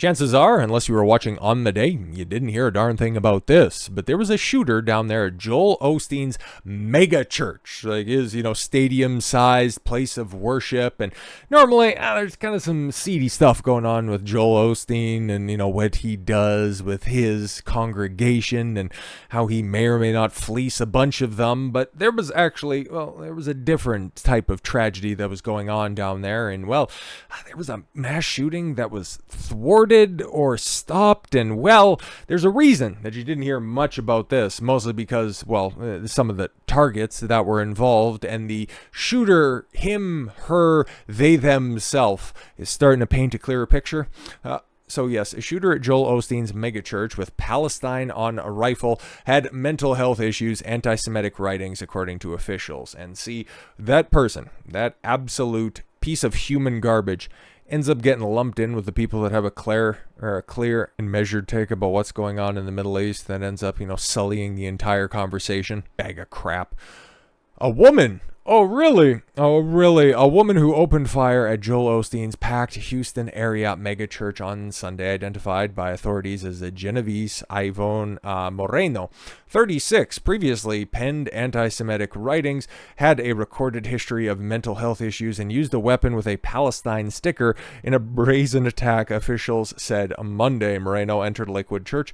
Chances are, unless you were watching on the day, you didn't hear a darn thing about this. But there was a shooter down there at Joel Osteen's mega church, like his, stadium-sized place of worship. And normally, there's kind of some seedy stuff going on with Joel Osteen and, what he does with his congregation and how he may or may not fleece a bunch of them. But there was actually, there was a different type of tragedy that was going on down there. And, there was a mass shooting that was thwarted or stopped, and there's a reason that you didn't hear much about this, mostly because some of the targets that were involved and the shooter, him, her, they, themself, is starting to paint a clearer picture. So yes, a shooter at Joel Osteen's megachurch with Palestine on a rifle had mental health issues, anti-Semitic writings, according to officials. And see, that person, that absolute piece of human garbage, ends up getting lumped in with the people that have a clear and measured take about what's going on in the Middle East, that ends up, sullying the entire conversation. Bag of crap. A woman. Oh, really? A woman who opened fire at Joel Osteen's packed Houston area megachurch on Sunday, identified by authorities as a Genesse Ivonne Moreno, 36, previously penned anti-Semitic writings, had a recorded history of mental health issues, and used a weapon with a Palestine sticker in a brazen attack, officials said Monday. Moreno entered Lakewood Church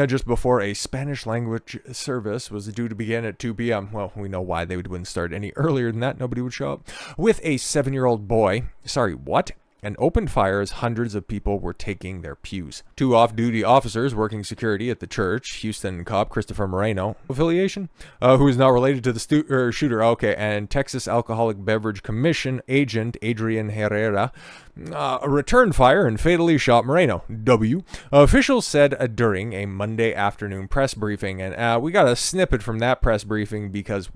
just before a Spanish language service was due to begin at 2 p.m. Well, we know why they wouldn't start any earlier than that. Nobody would show up. With a 7-year-old boy. Sorry, what? And opened fire as hundreds of people were taking their pews. 2 off-duty officers working security at the church, Houston cop Christopher Moreno, affiliation, who is not related to the shooter, and Texas Alcoholic Beverage Commission agent Adrian Herrera, returned fire and fatally shot Moreno. Officials said during a Monday afternoon press briefing, and we got a snippet from that press briefing because,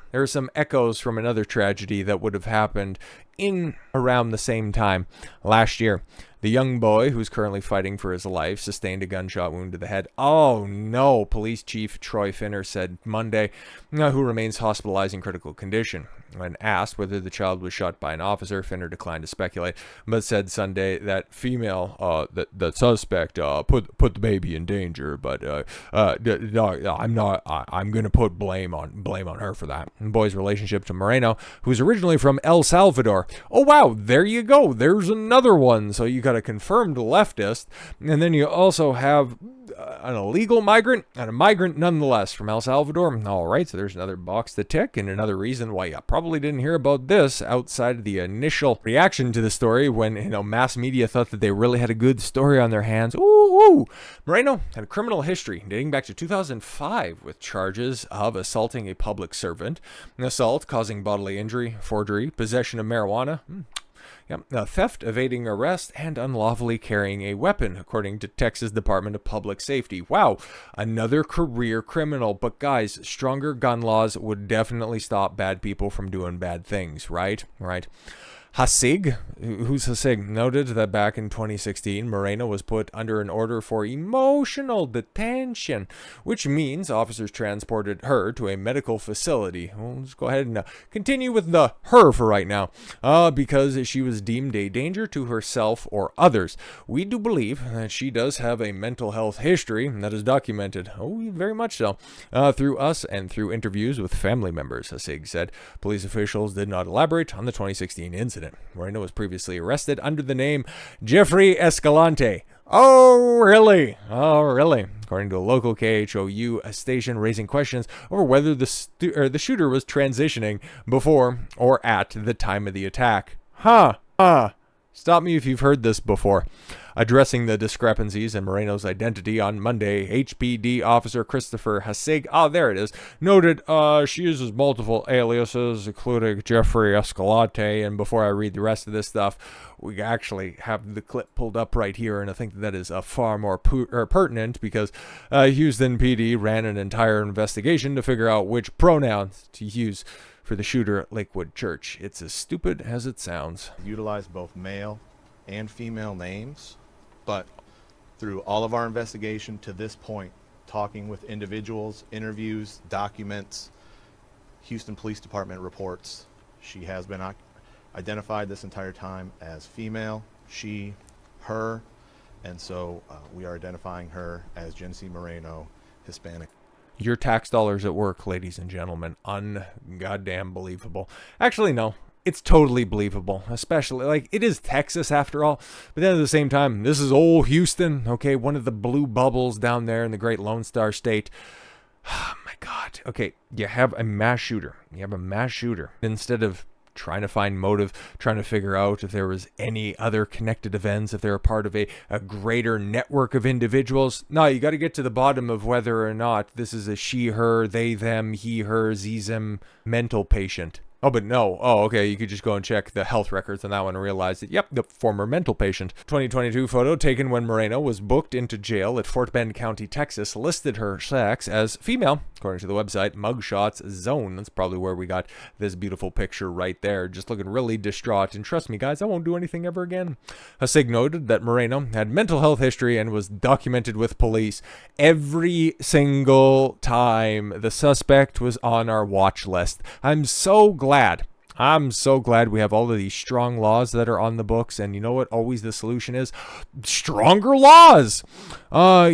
there are some echoes from another tragedy that would have happened in around the same time last year. The young boy, who's currently fighting for his life, sustained a gunshot wound to the head. Oh no, Police Chief Troy Finner said Monday, who remains hospitalized in critical condition. When asked whether the child was shot by an officer, Finner declined to speculate, but said Sunday that the suspect put the baby in danger, but I'm going to put blame on her for that. The boy's relationship to Moreno, who's originally from El Salvador. Oh wow, there you go. There's another one. So you got a confirmed leftist, and then you also have an illegal migrant and a migrant nonetheless from El Salvador. All right, so there's another box to tick, and another reason why you probably didn't hear about this outside of the initial reaction to the story when mass media thought that they really had a good story on their hands. Ooh. Moreno had a criminal history dating back to 2005 with charges of assaulting a public servant, an assault causing bodily injury, forgery, possession of marijuana. Theft, evading arrest, and unlawfully carrying a weapon, according to Texas Department of Public Safety. Wow, another career criminal. But guys, stronger gun laws would definitely stop bad people from doing bad things, right? Hasig, who's Hasig, noted that back in 2016, Moreno was put under an order for emotional detention, which means officers transported her to a medical facility. We'll just go ahead and continue with the her for right now, because she was deemed a danger to herself or others. We do believe that she does have a mental health history that is documented, very much so, through us and through interviews with family members, Hasig said. Police officials did not elaborate on the 2016 incident. Moreno was previously arrested under the name Jeffrey Escalante. Oh, really? According to a local KHOU station, raising questions over whether the shooter was transitioning before or at the time of the attack. Stop me if you've heard this before. Addressing the discrepancies in Moreno's identity on Monday, HPD officer Christopher Hasig, there it is, noted she uses multiple aliases, including Jeffrey Escalante. And before I read the rest of this stuff, we actually have the clip pulled up right here, and I think that is far more pertinent because Houston PD ran an entire investigation to figure out which pronouns to use for the shooter at Lakewood Church. It's as stupid as it sounds. Utilize both male and female names, but through all of our investigation to this point, talking with individuals, interviews, documents, Houston Police Department reports, she has been identified this entire time as female, she, her, and so we are identifying her as Genesse Moreno, Hispanic. Your tax dollars at work, ladies and gentlemen. Un-goddamn believable. Actually, no. It's totally believable, especially, like, it is Texas after all, but then at the same time, this is old Houston, okay, one of the blue bubbles down there in the great Lone Star State. Oh, my God. Okay, you have a mass shooter. Instead of trying to find motive, trying to figure out if there was any other connected events, if they're a part of a greater network of individuals. No, you got to get to the bottom of whether or not this is a she, her, they, them, he, her, them mental patient. Oh, but no. Oh, okay. You could just go and check the health records on that one and realize that, yep, the former mental patient. 2022 photo taken when Moreno was booked into jail at Fort Bend County, Texas, listed her sex as female, according to the website Mugshots Zone. That's probably where we got this beautiful picture right there, just looking really distraught. And trust me, guys, I won't do anything ever again. Hasig noted that Moreno had mental health history and was documented with police every single time the suspect was on our watch list. I'm so glad we have all of these strong laws that are on the books, and you know what always the solution is? Stronger laws!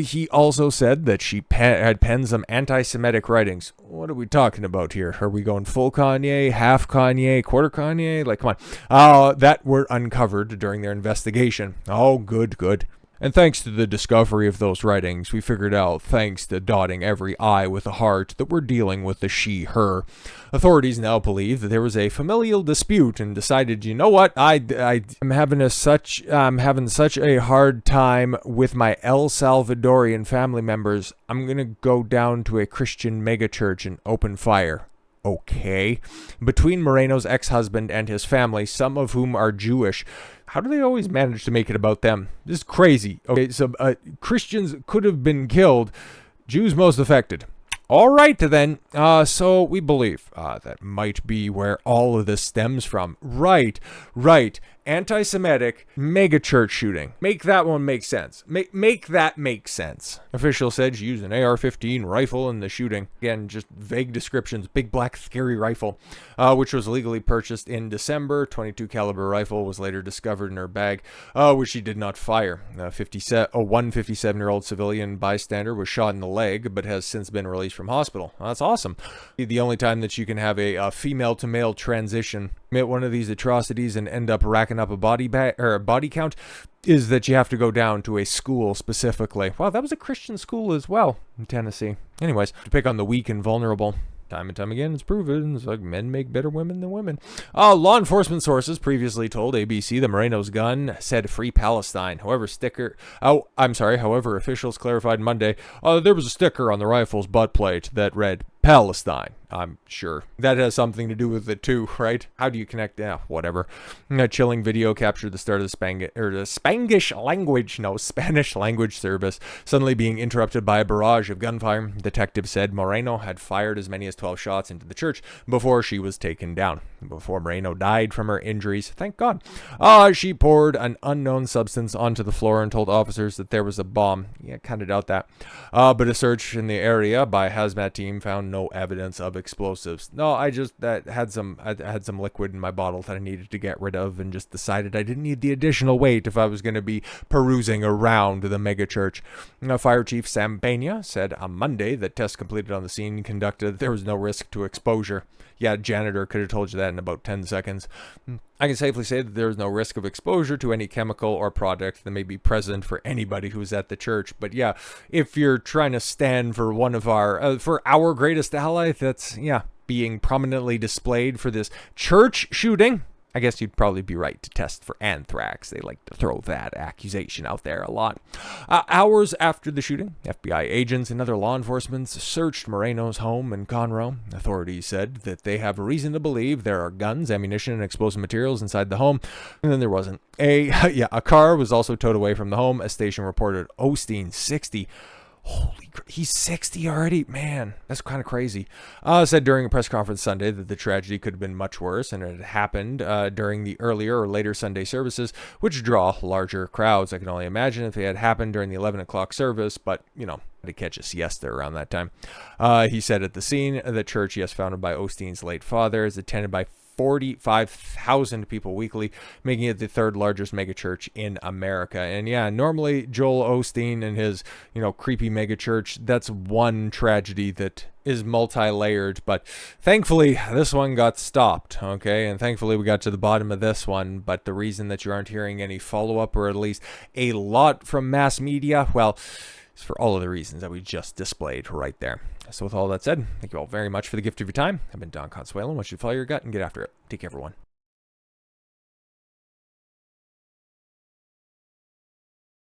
He also said that she had penned some anti-Semitic writings. What are we talking about here? Are we going full Kanye, half Kanye, quarter Kanye? Like, come on. That were uncovered during their investigation. Oh, good. And thanks to the discovery of those writings, we figured out, thanks to dotting every I with a heart, that we're dealing with the she, her. Authorities now believe that there was a familial dispute and decided, you know what, I'm having such a hard time with my El Salvadorian family members. I'm going to go down to a Christian megachurch and open fire. Okay. Between Moreno's ex-husband and his family, some of whom are Jewish, how do they always manage to make it about them? This is crazy. Okay, so Christians could have been killed, Jews most affected. All right, then. So we believe that might be where all of this stems from. Right. Anti-Semitic megachurch shooting. Make that one make sense. Make that make sense. Officials said she used an AR-15 rifle in the shooting. Again, just vague descriptions. Big black scary rifle, which was legally purchased in December. 22 caliber rifle was later discovered in her bag, which she did not fire. One 57-year-old civilian bystander was shot in the leg, but has since been released from hospital. Well, that's awesome. The only time that you can have a female to male transition, commit one of these atrocities and end up racking up a body count, is that you have to go down to a school specifically. Wow, that was a Christian school as well in Tennessee. Anyways, to pick on the weak and vulnerable. Time and time again, it's proven. It's like men make better women than women. Law enforcement sources previously told ABC that Moreno's gun said "Free Palestine." However, officials clarified Monday there was a sticker on the rifle's butt plate that read Palestine. I'm sure that has something to do with it too, right? How do you connect? Yeah, whatever. A chilling video captured the start of the Spanish language service suddenly being interrupted by a barrage of gunfire. Detectives said Moreno had fired as many as 12 shots into the church before she was taken down. Before Moreno died from her injuries, thank God, she poured an unknown substance onto the floor and told officers that there was a bomb. Yeah, kind of doubt that. But a search in the area by a hazmat team found no evidence of explosives. No, I had some liquid in my bottle that I needed to get rid of, and just decided I didn't need the additional weight if I was going to be perusing around the megachurch. Fire Chief Sam Pena said on Monday that tests completed on the scene conducted there was no risk to exposure. Yeah, janitor could have told you that in about 10 seconds. I can safely say that there is no risk of exposure to any chemical or product that may be present for anybody who's at the church. But yeah, if you're trying to stand for one of for our greatest ally, that's, being prominently displayed for this church shooting, I guess you'd probably be right to test for anthrax. They like to throw that accusation out there a lot. Hours after the shooting, FBI agents and other law enforcement searched Moreno's home in Conroe. Authorities said that they have reason to believe there are guns, ammunition, and explosive materials inside the home. And then there wasn't. A car was also towed away from the home. A station reported Osteen, 60. Holy crap, he's 60 already? Man, that's kind of crazy. Said during a press conference Sunday that the tragedy could have been much worse, and it had happened during the earlier or later Sunday services, which draw larger crowds. I can only imagine if it had happened during the 11 o'clock service, but, to catch a siesta around that time. He said at the scene, the church, founded by Osteen's late father, is attended by 45,000 people weekly, making it the third largest megachurch in America. And yeah, normally Joel Osteen and his, creepy megachurch, that's one tragedy that is multi-layered, but thankfully this one got stopped, okay? And thankfully we got to the bottom of this one, but the reason that you aren't hearing any follow-up, or at least a lot from mass media, well, is for all of the reasons that we just displayed right there. So with all that said, thank you all very much for the gift of your time. I've been Don Consuelo. I want you to follow your gut and get after it. Take care, everyone.